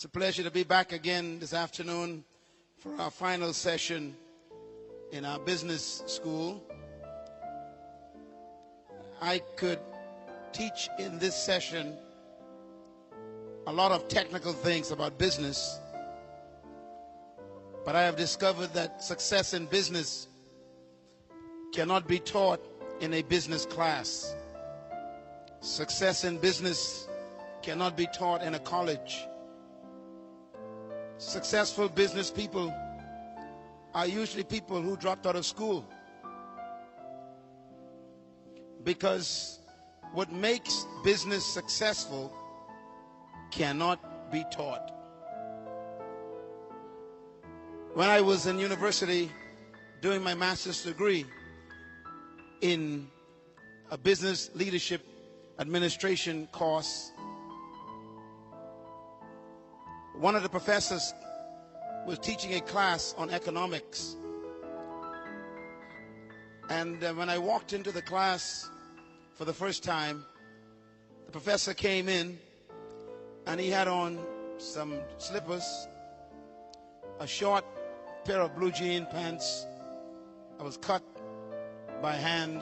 It's a pleasure to be back again this afternoon for our final session in our business school. I could teach in this session a lot of technical things about business, but I have discovered that success in business cannot be taught in a business class. Success in business cannot be taught in a college. Successful business people are usually people who dropped out of school, because what makes business successful cannot be taught. When I was in university doing my master's degree in a business leadership administration course, one of the professors was teaching a class on economics. And when I walked into the class for the first time, the professor came in and he had on some slippers, a short pair of blue jean pants that was cut by hand.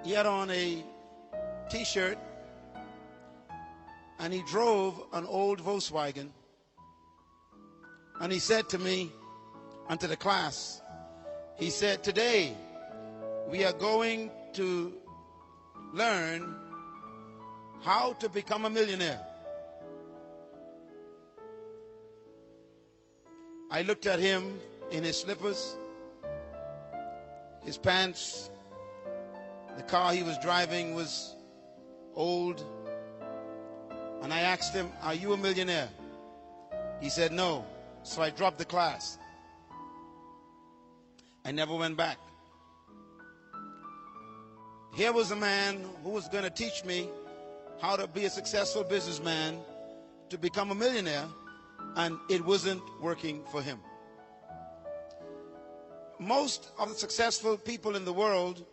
He had on a t-shirt, and he drove an old Volkswagen. And he said to me and to the class, he said, "Today we are going to learn how to become a millionaire." I looked at him in his slippers, his pants. The car he was driving was old. And I asked him, "Are you a millionaire?" He said, "No." So I dropped the class. I never went back. Here was a man who was going to teach me how to be a successful businessman, to become a millionaire, and it wasn't working for him. Most of the successful people in the world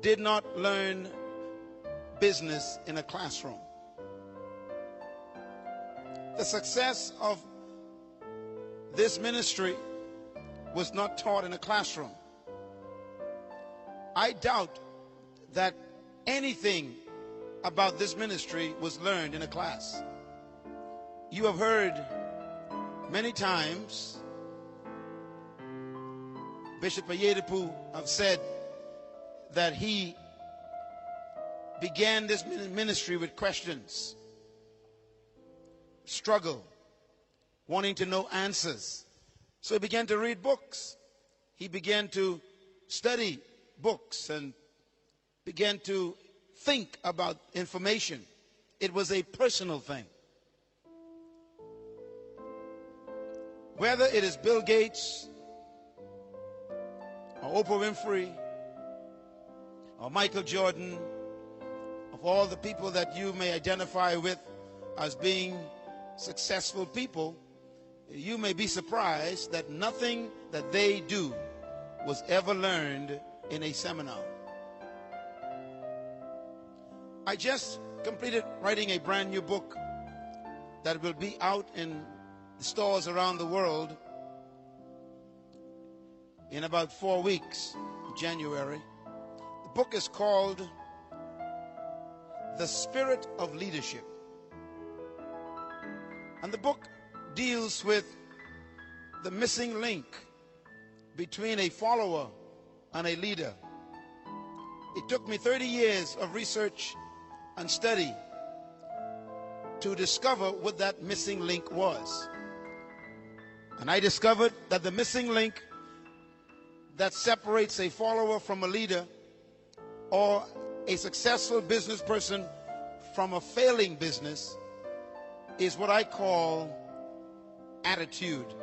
did not learn business in a classroom. The success of this ministry was not taught in a classroom. I doubt that anything about this ministry was learned in a class. You have heard many times Bishop Oyedepo have said that he began this ministry with questions, struggle, wanting to know answers. So he began to read books. He began to study books and began to think about information. It was a personal thing. Whether it is Bill Gates or Oprah Winfrey or Michael Jordan, of all the people that you may identify with as being successful people, you may be surprised that nothing that they do was ever learned in a seminar. I just completed writing a brand new book that will be out in the stores around the world in about 4 weeks, January. The book is called The Spirit of Leadership. And the book deals with the missing link between a follower and a leader. It took me 30 years of research and study to discover what that missing link was. And I discovered that the missing link that separates a follower from a leader, or a successful business person from a failing business, is what I call attitude.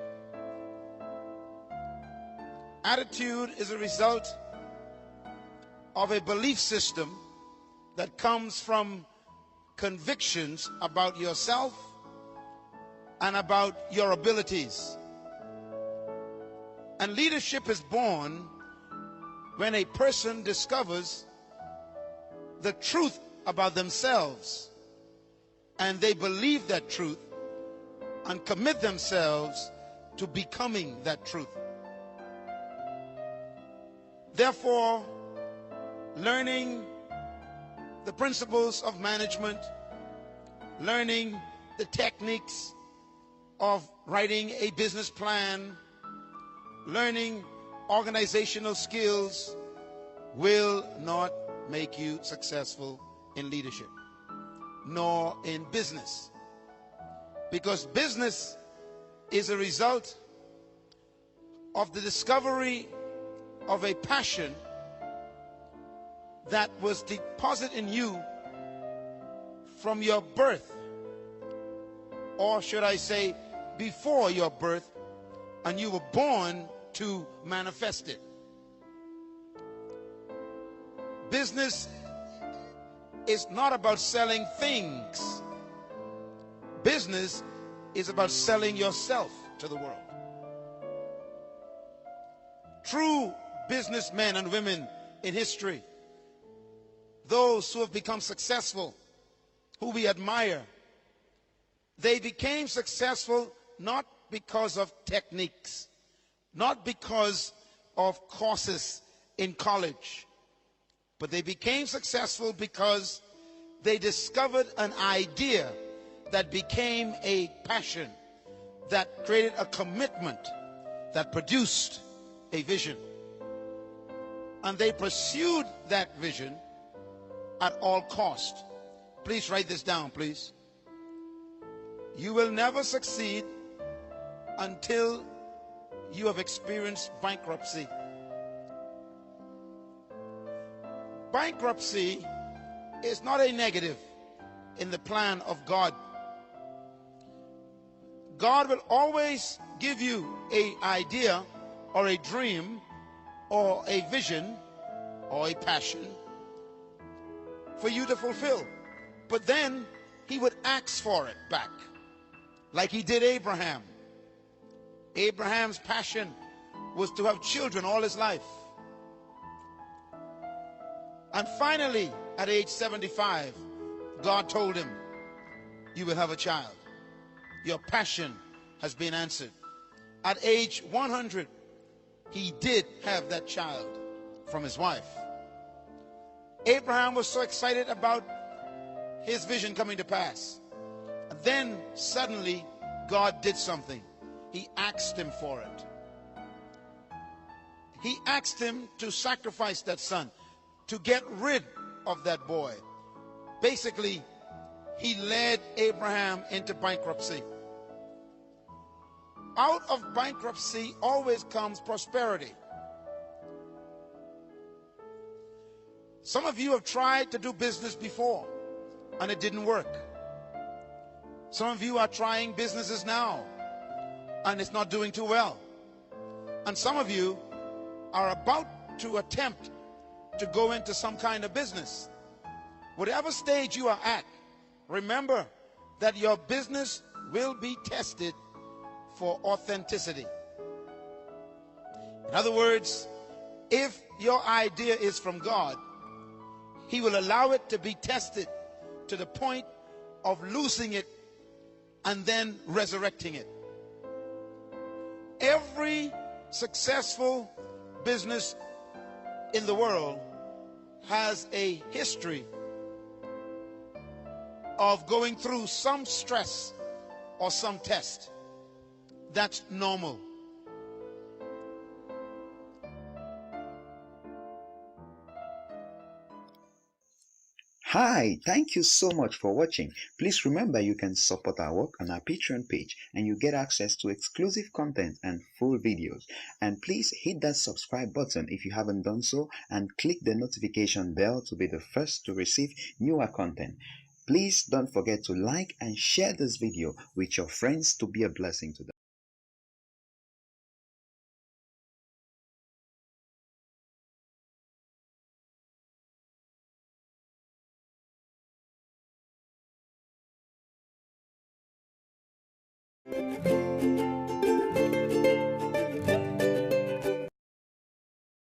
Attitude is a result of a belief system that comes from convictions about yourself and about your abilities. And leadership is born when a person discovers the truth about themselves and they believe that truth and commit themselves to becoming that truth. Therefore, learning the principles of management, learning the techniques of writing a business plan, learning organizational skills will not make you successful in leadership, nor in business. Because business is a result of the discovery of a passion that was deposited in you from your birth, or should I say before your birth, and you were born to manifest it. Business is not about selling things. Business is about selling yourself to the world. True businessmen and women in history, those who have become successful, who we admire, they became successful not because of techniques, not because of courses in college, but they became successful because they discovered an idea that became a passion, that created a commitment, that produced a vision. And they pursued that vision at all cost. Please write this down, please. You will never succeed until you have experienced bankruptcy. Bankruptcy is not a negative in the plan of God. God will always give you an idea or a dream or a vision or a passion for you to fulfill. But then he would ask for it back, like he did Abraham. Abraham's passion was to have children all his life. And finally, at age 75, God told him, you will have a child. Your passion has been answered. At age 100, he did have that child from his wife. Abraham was so excited about his vision coming to pass. And then suddenly God did something. He asked him for it. He asked him to sacrifice that son, to get rid of that boy. Basically, he led Abraham into bankruptcy. Out of bankruptcy always comes prosperity. Some of you have tried to do business before and it didn't work. Some of you are trying businesses now and it's not doing too well. And some of you are about to attempt to go into some kind of business. Whatever stage you are at, remember that your business will be tested for authenticity. In other words, if your idea is from God, he will allow it to be tested to the point of losing it and then resurrecting it. Every successful business in the world has a history of going through some stress or some test. That's normal. Hi, thank you so much for watching. Please remember you can support our work on our Patreon page and you get access to exclusive content and full videos. And please hit that subscribe button if you haven't done so and click the notification bell to be the first to receive newer content. Please don't forget to like and share this video with your friends to be a blessing to them.